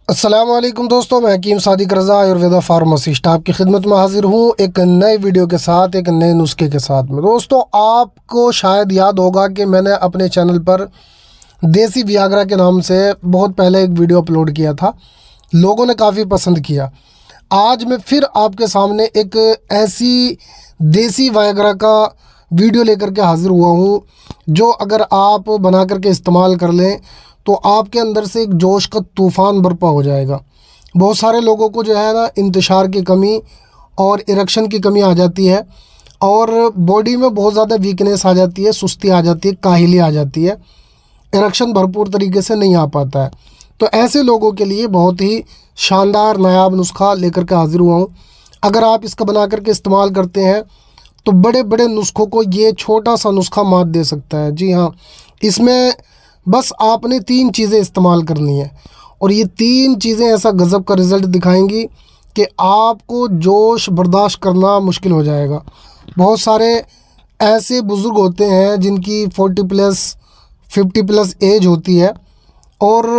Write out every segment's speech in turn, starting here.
अस्सलाम वालेकुम दोस्तों, मैं हकीम सादिक रज़ा आयुर्वेदा फार्मासिस्ट आपकी खिदमत में हाजिर हूँ एक नए वीडियो के साथ, एक नए नुस्खे के साथ में। दोस्तों, आपको शायद याद होगा कि मैंने अपने चैनल पर देसी वियाग्रा के नाम से बहुत पहले एक वीडियो अपलोड किया था। लोगों ने काफ़ी पसंद किया। आज मैं फिर आपके सामने एक ऐसी देसी वियाग्रा का वीडियो लेकर के हाज़िर हुआ हूँ जो अगर आप बना करके इस्तेमाल कर लें तो आपके अंदर से एक जोश का तूफ़ान बर्पा हो जाएगा। बहुत सारे लोगों को जो है ना, इंतशार की कमी और इरेक्शन की कमी आ जाती है और बॉडी में बहुत ज़्यादा वीकनेस आ जाती है, सुस्ती आ जाती है, काहिली आ जाती है, इरेक्शन भरपूर तरीके से नहीं आ पाता है। तो ऐसे लोगों के लिए बहुत ही शानदार नायाब नुस्खा लेकर के हाज़िर हुआ हूँ। अगर आप इसका बना करके इस्तेमाल करते हैं तो बड़े बड़े नुस्खों को ये छोटा सा नुस्खा मात दे सकता है। जी हाँ, इसमें बस आपने 3 चीज़ें इस्तेमाल करनी है और ये 3 चीज़ें ऐसा गज़ब का रिज़ल्ट दिखाएंगी कि आपको जोश बर्दाश्त करना मुश्किल हो जाएगा। बहुत सारे ऐसे बुज़ुर्ग होते हैं जिनकी 40 प्लस 50 प्लस एज होती है और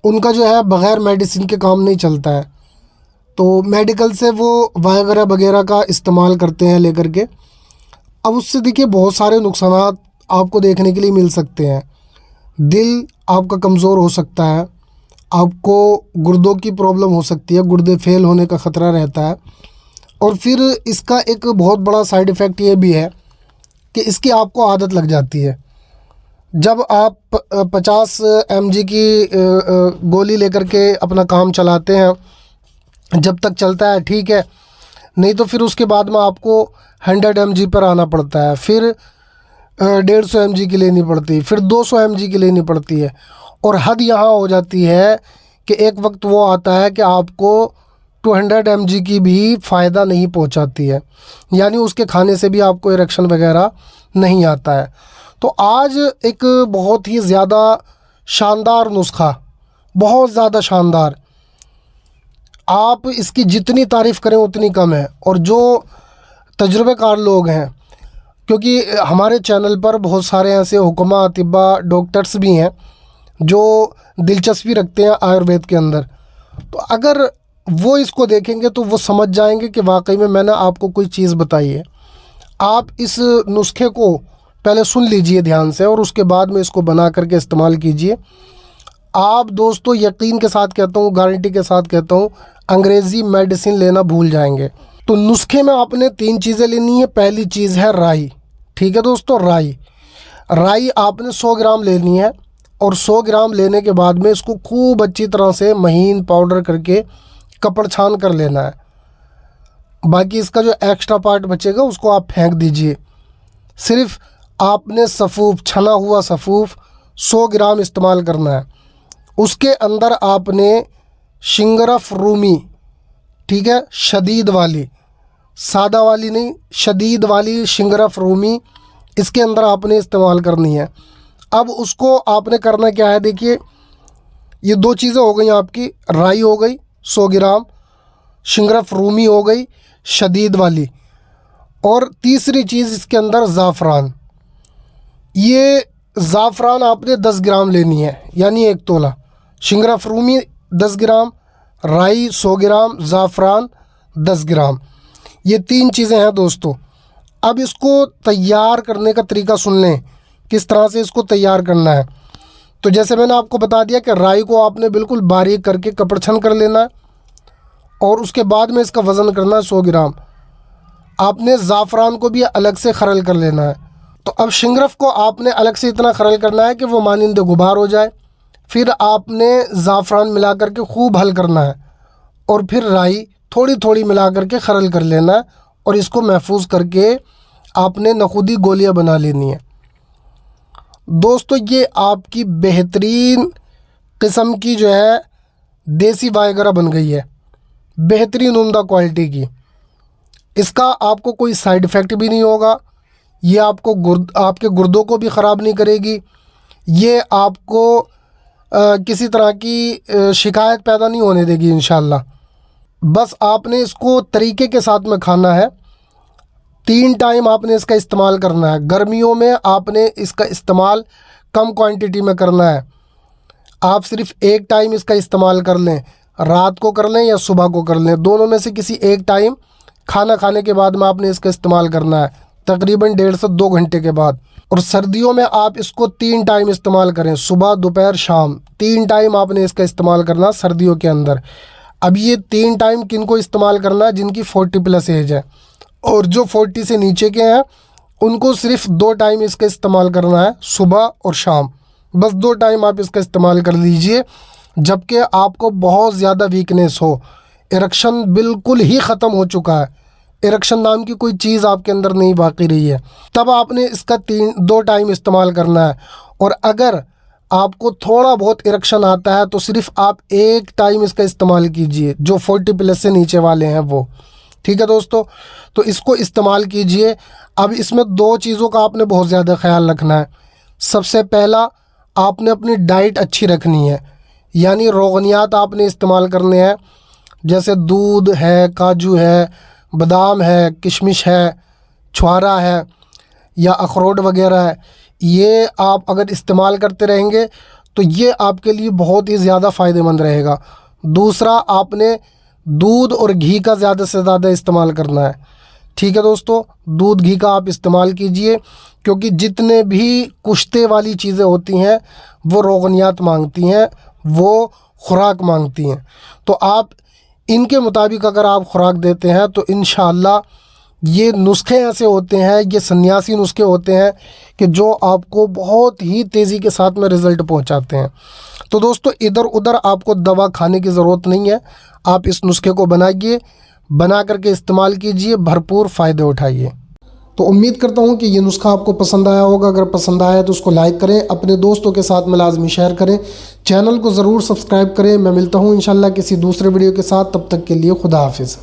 उनका जो है बग़ैर मेडिसिन के काम नहीं चलता है, तो मेडिकल से वो वायगरा वगैरह का इस्तेमाल करते हैं लेकर के। अब उससे देखिए बहुत सारे नुकसानात आपको देखने के लिए मिल सकते हैं। दिल आपका कमज़ोर हो सकता है, आपको गुर्दों की प्रॉब्लम हो सकती है, गुर्दे फेल होने का ख़तरा रहता है। और फिर इसका एक बहुत बड़ा साइड इफ़ेक्ट ये भी है कि इसकी आपको आदत लग जाती है। जब आप 50 mg की गोली लेकर के अपना काम चलाते हैं, जब तक चलता है ठीक है, नहीं तो फिर उसके बाद में आपको 100 mg पर आना पड़ता है, फिर 150 mg की लेनी पड़ती है, फिर 200 mg की लेनी पड़ती है। और हद यहाँ हो जाती है कि एक वक्त वो आता है कि आपको 200 mg की भी फ़ायदा नहीं पहुँचाती है, यानी उसके खाने से भी आपको इरेक्शन वगैरह नहीं आता है। तो आज एक बहुत ही ज़्यादा शानदार नुस्खा, बहुत ज़्यादा शानदार, आप इसकी जितनी तारीफ़ करें उतनी कम है। और जो तजुर्बेकार लोग हैं, क्योंकि हमारे चैनल पर बहुत सारे ऐसे हुक्मा, अतिब्बा, डॉक्टर्स भी हैं जो दिलचस्पी रखते हैं आयुर्वेद के अंदर, तो अगर वो इसको देखेंगे तो वो समझ जाएंगे कि वाकई में मैंने आपको कोई चीज़ बताई है। आप इस नुस्खे को पहले सुन लीजिए ध्यान से और उसके बाद में इसको बना करके इस्तेमाल कीजिए। आप दोस्तों, यकीन के साथ कहता हूँ, गारंटी के साथ कहता हूँ, अंग्रेज़ी मेडिसिन लेना भूल जाएंगे। तो नुस्खे में आपने 3 चीज़ें लेनी है। पहली चीज़ है राई। ठीक है दोस्तों, राई आपने 100 ग्राम लेनी है और 100 ग्राम लेने के बाद में इसको खूब अच्छी तरह से महीन पाउडर करके कपड़ छान कर लेना है। बाकी इसका जो एक्स्ट्रा पार्ट बचेगा उसको आप फेंक दीजिए। सिर्फ आपने सफ़ूफ, छना हुआ सफ़ूफ 100 ग्राम इस्तेमाल करना है। उसके अंदर आपने शिंगरफ रूमी, ठीक है, शदीद वाली, सादा वाली नहीं, शदीद वाली शिंगरफ रूमी इसके अंदर आपने इस्तेमाल करनी है। अब उसको आपने करना क्या है, देखिए, ये 2 चीज़ें हो गई आपकी, राई हो गई 100 ग्राम, शिंगरफ रूमी हो गई शदीद वाली, और तीसरी चीज़ इसके अंदर ज़ाफ़रान। ये ज़ाफ़रान आपने 10 ग्राम लेनी है, यानी 1 तोला। शिंगरफ रूमी 10 ग्राम, राई 100 ग्राम, ज़ाफ़रान 10 ग्राम। ये 3 चीज़ें हैं दोस्तों। अब इसको तैयार करने का तरीका सुन लें, किस तरह से इसको तैयार करना है। तो जैसे मैंने आपको बता दिया कि राई को आपने बिल्कुल बारीक करके कपड़छन कर लेना है और उसके बाद में इसका वज़न करना है 100 ग्राम। आपने ज़ाफ़रान को भी अलग से खरल कर लेना है। तो अब शिंगरफ को आपने अलग से इतना खरल करना है कि वो मानिंदे गुबार हो जाए। फिर आपने ज़ाफ़रान मिला करके खूब हल करना है और फिर राई थोड़ी थोड़ी मिला करके खरल कर लेना है और इसको महफूज करके आपने नखुदी गोलियां बना लेनी है। दोस्तों, ये आपकी बेहतरीन किस्म की जो है देसी वायगरा बन गई है, बेहतरीन उम्दा क्वालिटी की। इसका आपको कोई साइड इफ़ेक्ट भी नहीं होगा। ये आपको आपके गुर्दों को भी ख़राब नहीं करेगी। ये आपको किसी तरह की शिकायत पैदा नहीं होने देगी इंशाल्लाह। बस आपने इसको तरीके के साथ में खाना है। 3 टाइम आपने इसका इस्तेमाल करना है। गर्मियों में आपने इसका इस्तेमाल कम क्वांटिटी में करना है। आप सिर्फ एक टाइम इसका इस्तेमाल कर लें, रात को कर लें या सुबह को कर लें, दोनों में से किसी एक टाइम खाना खाने के बाद में आपने इसका इस्तेमाल करना है, तकरीबन 1.5 से 2 घंटे के बाद। और सर्दियों में आप इसको 3 टाइम इस्तेमाल करें, सुबह दोपहर शाम, 3 टाइम आपने इसका इस्तेमाल करना सर्दियों के अंदर। अब ये 3 टाइम किन को इस्तेमाल करना है? जिनकी 40+ एज है, और जो 40 से नीचे के हैं उनको सिर्फ 2 टाइम इसका इस्तेमाल करना है, सुबह और शाम। बस 2 टाइम आप इसका इस्तेमाल कर लीजिए। जबकि आपको बहुत ज़्यादा वीकनेस हो, इरेक्शन बिल्कुल ही ख़त्म हो चुका है, इरेक्शन नाम की कोई चीज़ आपके अंदर नहीं बाकी रही है, तब आपने इसका 2 टाइम इस्तेमाल करना है। और अगर आपको थोड़ा बहुत इरेक्शन आता है तो सिर्फ आप 1 टाइम इसका इस्तेमाल कीजिए, जो 40+ से नीचे वाले हैं वो। ठीक है दोस्तों, तो इसको इस्तेमाल कीजिए। अब इसमें 2 चीज़ों का आपने बहुत ज़्यादा ख्याल रखना है। सबसे पहला, आपने अपनी डाइट अच्छी रखनी है, यानी रोगनियात आपने इस्तेमाल करने हैं, जैसे दूध है, काजू है, बादाम है, किशमिश है, छुआरा है या अखरोट वगैरह है। ये आप अगर इस्तेमाल करते रहेंगे तो ये आपके लिए बहुत ही ज़्यादा फ़ायदेमंद रहेगा। दूसरा, आपने दूध और घी का ज़्यादा से ज़्यादा इस्तेमाल करना है। ठीक है दोस्तों, दूध घी का आप इस्तेमाल कीजिए, क्योंकि जितने भी कुश्ते वाली चीज़ें होती हैं वो रोगनियात मांगती हैं, वो खुराक मांगती हैं। तो आप इनके मुताबिक अगर आप खुराक देते हैं तो इंशाअल्लाह ये नुस्खे ऐसे होते हैं, ये सन्यासी नुस्खे होते हैं कि जो आपको बहुत ही तेज़ी के साथ में रिज़ल्ट पहुंचाते हैं। तो दोस्तों, इधर उधर आपको दवा खाने की ज़रूरत नहीं है, आप इस नुस्खे को बनाइए, बना करके इस्तेमाल कीजिए, भरपूर फ़ायदे उठाइए। तो उम्मीद करता हूँ कि ये नुस्खा आपको पसंद आया होगा। अगर पसंद आया तो उसको लाइक करें, अपने दोस्तों के साथ में लाजमी शेयर करें, चैनल को ज़रूर सब्सक्राइब करें। मैं मिलता हूँ इंशाल्लाह किसी दूसरे वीडियो के साथ, तब तक के लिए खुदा हाफिज़।